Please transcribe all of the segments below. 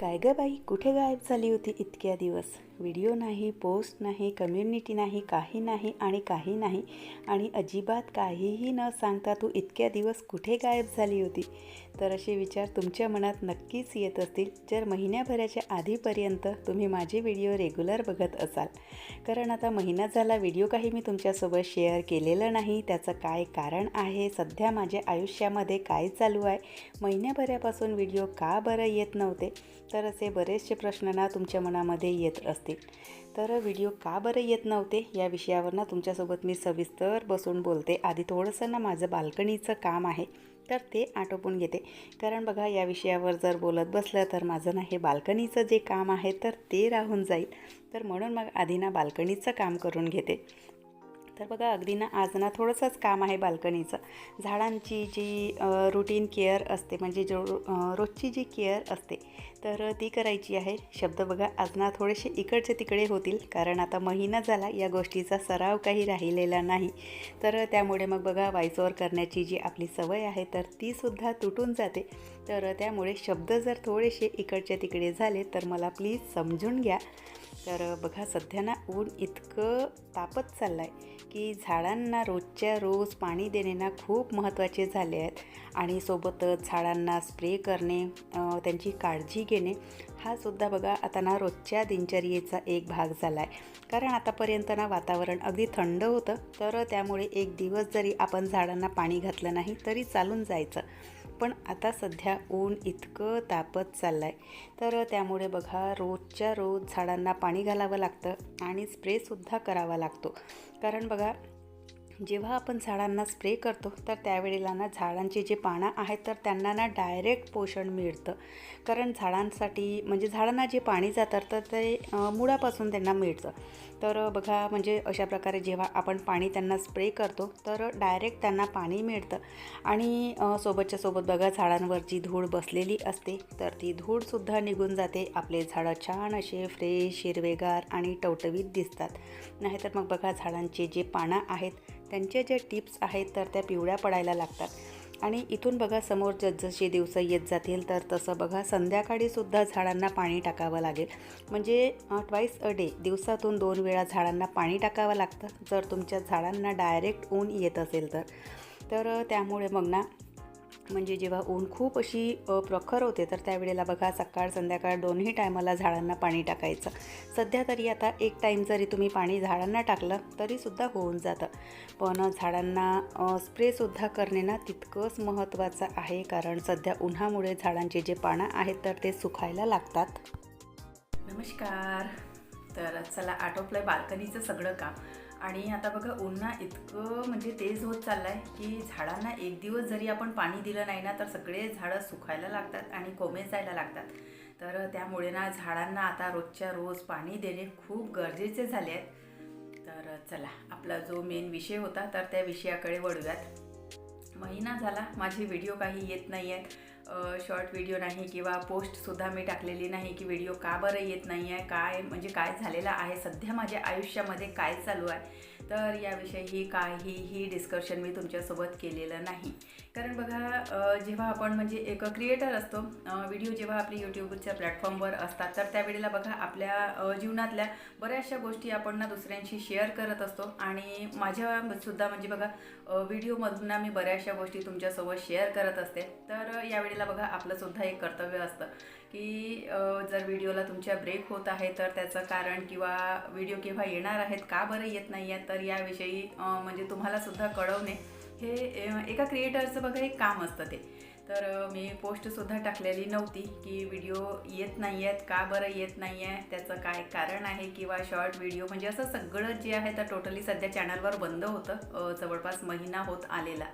काय गं बाई, कुठे गायब झाली होती इतक्या दिवस? व्हिडिओ नाही, पोस्ट नाही, कम्युनिटी नाही, काही नाही आणि काही नाही. आणि अजिबात काहीही न सांगता तू इतक्या दिवस कुठे गायब झाली होती? तर असे विचार तुमच्या मनात नक्कीच येत असतील जर महिन्याभराच्या आधीपर्यंत तुम्ही माझे व्हिडिओ रेग्युलर बघत असाल. कारण आता महिना झाला व्हिडिओ काही मी तुमच्यासोबत शेअर केलेलं नाही. त्याचं काय कारण आहे, सध्या माझ्या आयुष्यामध्ये काय चालू आहे, महिन्याभरापासून व्हिडिओ का बरं येत नव्हते, तर असे बरेचसे प्रश्न ना तुमच्या मनामध्ये येत असतील. तर व्हिडिओ का बरं येत नव्हते या विषयावर ना तुमच्यासोबत मी सविस्तर बसून बोलते. आधी थोडंसं ना माझं बाल्कनीचं काम आहे तर ते आटोपून घेते. कारण बघा, या विषयावर जर बोलत बसलं तर माझं ना हे बाल्कनीचं जे काम आहे तर ते राहून जाईल. तर म्हणून मग आधी ना बाल्कनीचं काम करून घेते. तर बघा, अगदी ना आज ना थोडंसंच काम आहे बाल्कनीचं. झाडांची जी रुटीन केअर असते, म्हणजे रोजची जी केअर असते तर ती करायची आहे. शब्द बघा आज ना थोडेसे इकडचे तिकडे होतील, कारण आता महिना झाला या गोष्टीचा सराव काही राहिलेला नाही. तर त्यामुळे मग बघा, व्हॉइस ओव्हर करण्याची जी आपली सवय आहे तर तीसुद्धा तुटून जाते. तर त्यामुळे शब्द जर थोडेसे इकडचे तिकडे झाले तर मला प्लीज समजून घ्या. तर बघा, सध्या ना ऊन इतकं तापत चाललं आहे की झाडांना रोजच्या रोज पाणी देणे ना खूप महत्त्वाचे झाले आहेत. आणि सोबतच झाडांना स्प्रे करणे, त्यांची काळजी घेणे हा सुद्धा बघा आता ना रोजच्या दिनचर्येचा एक भाग झाला आहे. कारण आतापर्यंत ना वातावरण अगदी थंड होतं, तर त्यामुळे एक दिवस जरी आपण झाडांना पाणी घातलं नाही तरी चालून जायचं. पण आता सध्या ऊन इतकं तापत चाललं आहे तर त्यामुळे बघा रोजच्या रोज झाडांना पाणी घालावं लागतं आणि स्प्रेसुद्धा करावा लागतो. कारण बघा, जेव्हा आपण झाडांना स्प्रे करतो तर त्यावेळेला ना झाडांचे जे पानं आहेत तर त्यांना ना डायरेक्ट पोषण मिळतं. कारण झाडांसाठी म्हणजे झाडांना जे पाणी जातं तर ते मुळापासून त्यांना मिळतं. तर बघा, म्हणजे अशा प्रकारे जेव्हा आपण पाणी त्यांना स्प्रे करतो तर डायरेक्ट त्यांना पाणी मिळतं. आणि सोबतच्या सोबत बघा, झाडांवर जी धूळ बसलेली असते तर ती धूळसुद्धा निघून जाते. आपले झाडं छान असे फ्रेश, हिरवेगार आणि टवटवीत दिसतात. नाहीतर मग बघा, झाडांचे जे पानं आहेत त्यांच्या ज्या टिप्स आहेत तर त्या पिवळ्या पडायला लागतात. आणि इथून बघा, समोर जसजसे दिवस येत जातील तर तसं बघा संध्याकाळीसुद्धा झाडांना पाणी टाकावं लागेल. म्हणजे ट्वाईस अ डे, दिवसातून 2 वेळा झाडांना पाणी टाकावं लागतं जर तुमच्या झाडांना डायरेक्ट ऊन येत असेल तर. तर त्यामुळे मग ना, म्हणजे जेव्हा ऊन खूप अशी प्रखर होते तर त्यावेळेला बघा, सकाळ संध्याकाळ दोन्ही टायमाला झाडांना पाणी टाकायचं. सध्या तरी आता एक टाईम जरी तुम्ही पाणी झाडांना टाकलं तरीसुद्धा होऊन जातं. पण झाडांना स्प्रेसुद्धा करणे ना तितकंच महत्त्वाचं आहे. कारण सध्या उन्हामुळे झाडांचे जे पानं आहेत तर ते सुकायला लागतात. नमस्कार. तर चला, आटोपलं बाल्कनीचं सगळं काम. आणि आता बघा, ऊन्हा इतकं म्हणजे तेज होत चाललं आहे की झाडांना एक दिवस जरी आपण पाणी दिलं नाही ना तर सगळे झाडं सुकायला लागतात आणि कोमे जायला लागतात. तर त्यामुळे ना झाडांना आता रोजच्या रोज पाणी देणे खूप गरजेचे झाले आहेत. तर चला, आपला जो मेन विषय होता तर त्या विषयाकडे वळूयात. महिना झाला माझे व्हिडिओ काही येत नाही आहेत. शॉर्ट व्हिडिओ नाही किंवा पोस्टसुद्धा मी टाकलेली नाही की व्हिडिओ का बरं येत नाही आहे, काय म्हणजे काय झालेलं आहे, सध्या माझ्या आयुष्यामध्ये काय चालू आहे, तर याविषयी काहीही डिस्कशन मी तुमच्यासोबत केलेलं नाही. कारण बघा, जेव्हा आपण म्हणजे एक क्रिएटर असतो, व्हिडिओ जेव्हा आपली यूट्यूबच्या प्लॅटफॉर्मवर असतात तर त्यावेळेला बघा, आपल्या जीवनातल्या बऱ्याचशा गोष्टी आपण ना दुसऱ्यांशी शेअर करत असतो. आणि माझ्यासुद्धा म्हणजे बघा, व्हिडिओमधून ना मी बऱ्याचशा गोष्टी तुमच्यासोबत शेअर करत असते. तर यावेळेला बघा, आपलंसुद्धा एक कर्तव्य असतं की जर व्हिडिओला तुमच्या ब्रेक होत आहे तर त्याचं कारण किंवा व्हिडिओ केव्हा येणार आहेत, का बरं येत नाही आहेत, तर याविषयी म्हणजे तुम्हालासुद्धा कळवणे हे एका क्रिएटरचं बघा एक काम असतं ते. तर मी पोस्टसुद्धा टाकलेली नव्हती की व्हिडिओ येत नाही आहेत, का बरं येत नाही आहे, त्याचं काय कारण आहे, किंवा शॉर्ट व्हिडिओ म्हणजे असं सगळं जे आहे तर टोटली सध्या चॅनलवर बंद होतं, जवळपास महिना होत आलेला.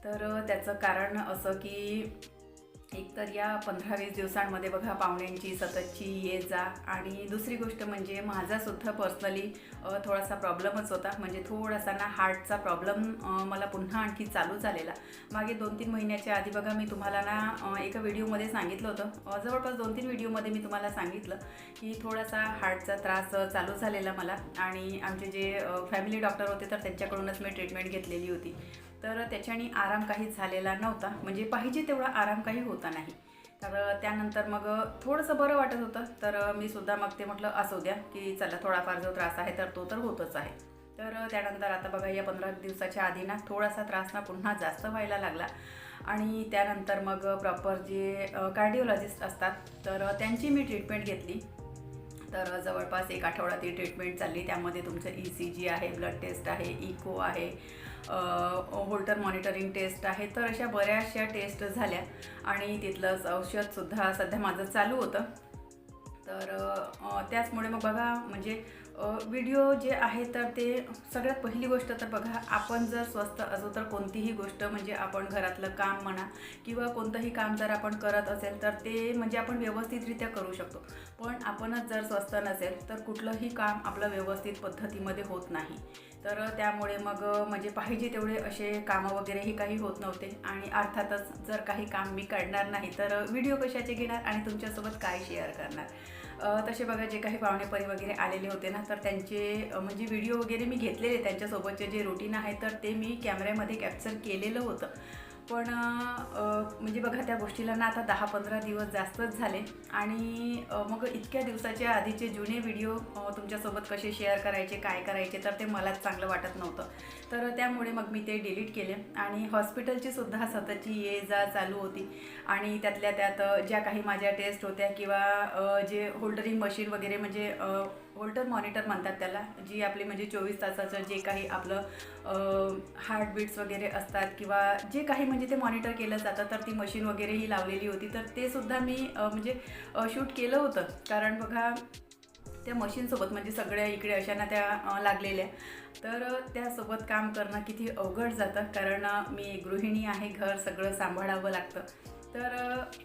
तर त्याचं कारण असं की एकतर या 15-20 दिवसांमध्ये बघा, पाहुण्यांची सततची ये जा, आणि दुसरी गोष्ट म्हणजे माझासुद्धा पर्सनली थोडासा प्रॉब्लेमच होता. म्हणजे थोडासा ना हार्टचा प्रॉब्लेम मला पुन्हा आणखी चालू झालेला. मागे 2-3 महिन्याच्या आधी बघा, मी तुम्हाला ना एका व्हिडिओमध्ये सांगितलं होतं, जवळपास 2-3 व्हिडिओमध्ये मी तुम्हाला सांगितलं की थोडासा हार्टचा त्रास चालू झालेला मला. आणि आमचे जे फॅमिली डॉक्टर होते तर त्यांच्याकडूनच मी ट्रीटमेंट घेतलेली होती. तर त्याच्याने आराम काहीच झालेला नव्हता, म्हणजे पाहिजे तेवढा आराम काही होता नाही. तर त्यानंतर मग थोडंसं बरं वाटत होतं. तर मी सुद्धा मग ते म्हटलं असू द्या की चला थोडाफार जो त्रास आहे तर तो तर होतच आहे. तर त्यानंतर आता बघा या 15 दिवसाच्या आधी ना थोडासा त्रास ना पुन्हा जास्त व्हायला लागला आणि त्यानंतर मग प्रॉपर जे कार्डिओलॉजिस्ट असतात तर त्यांची मी ट्रीटमेंट घेतली. तर जवळपास 1 आठवडा ती ट्रीटमेंट चालली. त्यामध्ये तुमचं ECG आहे, ब्लड टेस्ट आहे, इको आहे, होल्टर मॉनिटरिंग टेस्ट आहे. तर अशा बऱ्याचशा टेस्ट झाल्या आणि तिथलं औषधसुद्धा सध्या माझं चालू होतं. तर त्याचमुळे मग बघा म्हणजे व्हिडिओ जे आहे तर ते सगळ्यात पहिली गोष्ट तर बघा आपण जर स्वस्थ असू तर कोणतीही गोष्ट म्हणजे आपण घरातलं काम म्हणा किंवा कोणतंही काम जर आपण करत असेल तर ते म्हणजे आपण व्यवस्थितरित्या करू शकतो. पण आपणच जर स्वस्थ नसेल तर कुठलंही काम आपलं व्यवस्थित पद्धतीमध्ये होत नाही. तर त्यामुळे मग म्हणजे पाहिजे तेवढे असे कामं वगैरेही काही होत नव्हते आणि अर्थातच जर काही काम मी काढणार नाही तर व्हिडिओ कशाचे घेणार आणि तुमच्यासोबत काय शेअर करणार. तसे बघा जे काही पाहुणेपरी वगैरे आलेले होते ना तर त्यांचे म्हणजे व्हिडिओ वगैरे मी घेतलेले. त्यांच्यासोबतचे जे रुटीन आहे तर ते मी कॅमेऱ्यामध्ये कॅप्चर केलेलं होतं. पण म्हणजे बघा त्या गोष्टीला ना आता 10-15 दिवस जास्तच झाले आणि मग इतक्या दिवसाच्या आधीचे जुने व्हिडिओ तुमच्यासोबत कसे शेअर करायचे काय करायचे तर ते मलाच चांगलं वाटत नव्हतं. तर त्यामुळे मग मी ते डिलीट केले आणि हॉस्पिटलची सुद्धा सततची ये जा चालू होती आणि त्यातल्या त्यात ज्या काही माझ्या टेस्ट होत्या किंवा जे होल्डरिंग मशीन वगैरे म्हणजे होल्टर मॉनिटर म्हणतात त्याला, जी आपली म्हणजे 24 तासाचं जे काही आपलं हार्टबीट्स वगैरे असतात किंवा जे काही म्हणजे ते मॉनिटर केलं जातं तर ती मशीन वगैरेही लावलेली होती. तर ते सुद्धा मी म्हणजे शूट केलं होतं. कारण बघा त्या मशीनसोबत म्हणजे सगळ्या इकडे अशा ना त्या लागलेल्या. तर त्यासोबत काम करणं किती अवघड जातं कारण मी गृहिणी आहे, घर सगळं सांभाळावं लागतं. तर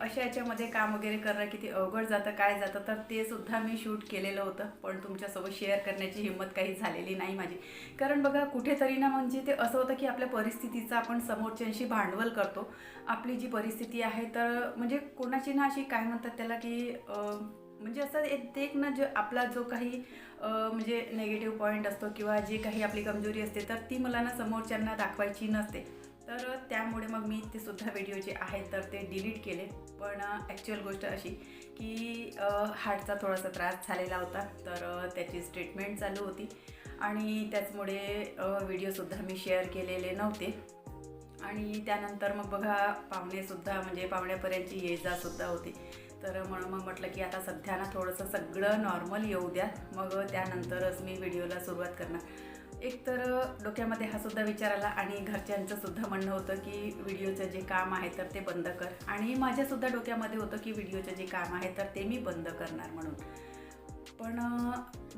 अशा याच्यामध्ये काम वगैरे करणं किती अवघड जातं काय जातं तर ते सुद्धा मी शूट केलेलं होतं. पण तुमच्यासोबत शेअर करण्याची हिंमत काही झालेली नाही माझी. कारण बघा कुठेतरी ना म्हणजे ते असं होतं की आपल्या परिस्थितीचं आपण समोरच्यांशी भांडवल करतो. आपली जी परिस्थिती आहे तर म्हणजे कोणाची ना अशी काय म्हणतात त्याला की म्हणजे असं एक ना जो आपला जो काही म्हणजे नेगेटिव्ह पॉईंट असतो किंवा जी काही आपली कमजोरी असते तर ती मला ना समोरच्यांना दाखवायची नसते. तर त्यामुळे मग मी ते सुद्धा व्हिडिओ जे आहेत तर ते डिलीट केले. पण ॲक्च्युअल गोष्ट अशी की हार्टचा थोडासा त्रास झालेला होता तर त्याचीच ट्रीटमेंट चालू होती आणि त्याचमुळे व्हिडिओसुद्धा मी शेअर केलेले नव्हते. आणि त्यानंतर मग बघा पाहुणेसुद्धा म्हणजे पाहुण्यापर्यंतची ये जासुद्धा होती. तर म्हणून मग म्हटलं की आता सध्या ना थोडंसं सगळं नॉर्मल येऊ द्या मग त्यानंतरच मी व्हिडिओला सुरुवात करणार. एक तर डोक्यामध्ये हा सुद्धा विचार आला आणि घरच्यांचं सुद्धा म्हणणं होतं की व्हिडिओचं जे काम आहे तर ते बंद कर आणि माझ्यासुद्धा डोक्यामध्ये होतं की व्हिडिओचं जे काम आहे तर ते मी बंद करणार म्हणून. पण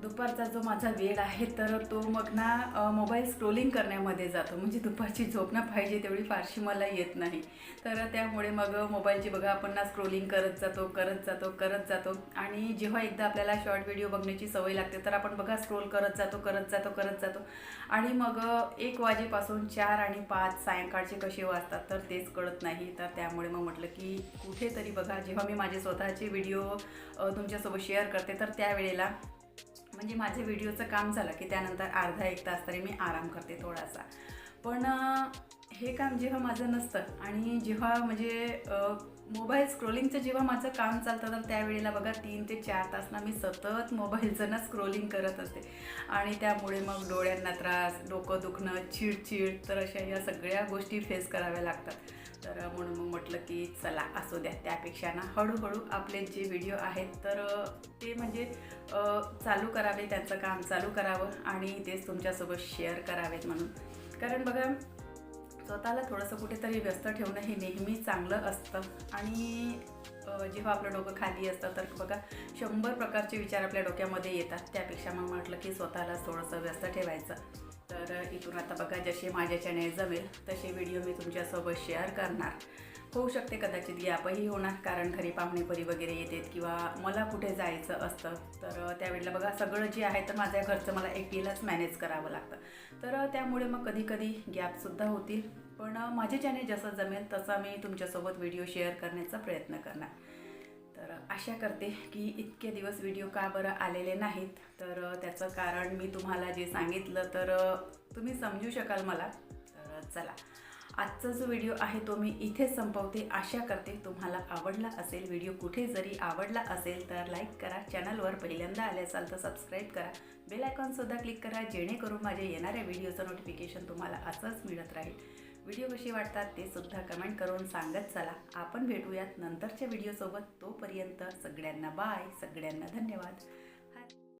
दुपारचा जो माझा वेळ आहे तर तो मग ना मोबाईल स्क्रोलिंग करण्यामध्ये जातो. म्हणजे दुपारची झोप ना पाहिजे तेवढी फारशी मला येत नाही. तर त्यामुळे मग मोबाईलची बघा आपण ना स्क्रोलिंग करत जातो आणि जेव्हा एकदा आपल्याला शॉर्ट व्हिडिओ बघण्याची सवय लागते तर आपण बघा स्क्रोल करत जातो आणि मग 1 वाजेपासून 4 आणि 5 सायंकाळचे कसे वाजतात तर तेच कळत नाही. तर त्यामुळे मग म्हटलं की कुठेतरी बघा जेव्हा मी माझे स्वतःचे व्हिडिओ तुमच्यासोबत शेअर करते तर त्यावेळेला म्हणजे माझे व्हिडिओचं काम झालं की त्यानंतर अर्धा 1 तास तरी मी आराम करते थोडासा. पण हे काम जेव्हा माझं नसतं आणि जेव्हा म्हणजे मोबाईल स्क्रोलिंगचं जेव्हा माझं काम चालतं तर त्यावेळेला बघा 3 ते 4 तास ना मी सतत मोबाईलचं ना स्क्रोलिंग करत असते आणि त्यामुळे मग डोळ्यांना त्रास, डोकं दुखणं, चिडचिड तर अशा या सगळ्या गोष्टी फेस कराव्या लागतात. तर म्हणून मग म्हटलं की चला असू द्या त्यापेक्षा ना हळूहळू आपले जे व्हिडिओ आहेत तर ते म्हणजे चालू करावे, त्यांचं काम चालू करावं आणि तेच तुमच्यासोबत शेअर करावेत म्हणून. कारण बघा स्वतःला थोडंसं कुठेतरी व्यस्त ठेवणं हे नेहमी चांगलं असतं आणि जेव्हा आपलं डोकं खाली असतं तर बघा 100 प्रकारचे विचार आपल्या डोक्यामध्ये येतात. त्यापेक्षा मग म्हटलं की स्वतःला थोडंसं व्यस्त ठेवायचं. तर इथून आता बघा जसे माझ्याच्याने जमेल तसे व्हिडिओ मी तुमच्यासोबत शेअर करणार. होऊ शकते कदाचित गॅपही होणार कारण घरी पाहुणेपरी वगैरे येतात किंवा मला कुठे जायचं असतं तर त्यावेळेला बघा सगळं जे आहे तर माझ्या घरचं मला एकटीलाच मॅनेज करावं लागतं. तर त्यामुळे मग कधी गॅपसुद्धा होतील. पण माझे चॅनेल जसं जमेल तसा मी तुमच्यासोबत व्हिडिओ शेअर करण्याचा प्रयत्न करणार. तर आशा करते की इतके दिवस व्हिडिओ का बरं आलेले नाहीत तर त्याचं कारण मी तुम्हाला जे सांगितलं तर तुम्ही समजू शकाल मला. तर चला आजचा जो व्हिडिओ आहे तो मी इथेच संपवते. आशा करते तुम्हाला आवडला असेल. व्हिडिओ कुठे जरी आवडला असेल तर लाईक करा, चॅनलवर पहिल्यांदा आले असाल तर सबस्क्राईब करा, बेल आयकॉनसुद्धा क्लिक करा, जेणेकरून माझ्या येणाऱ्या व्हिडिओचं नोटिफिकेशन तुम्हाला असंच मिळत राहील. व्हिडिओ कशी वाटतात ते सुद्धा कमेंट करून सांगत चला. आपण भेटूयात नंतरच्या व्हिडिओसोबत. तोपर्यंत सगळ्यांना बाय, सगळ्यांना धन्यवाद.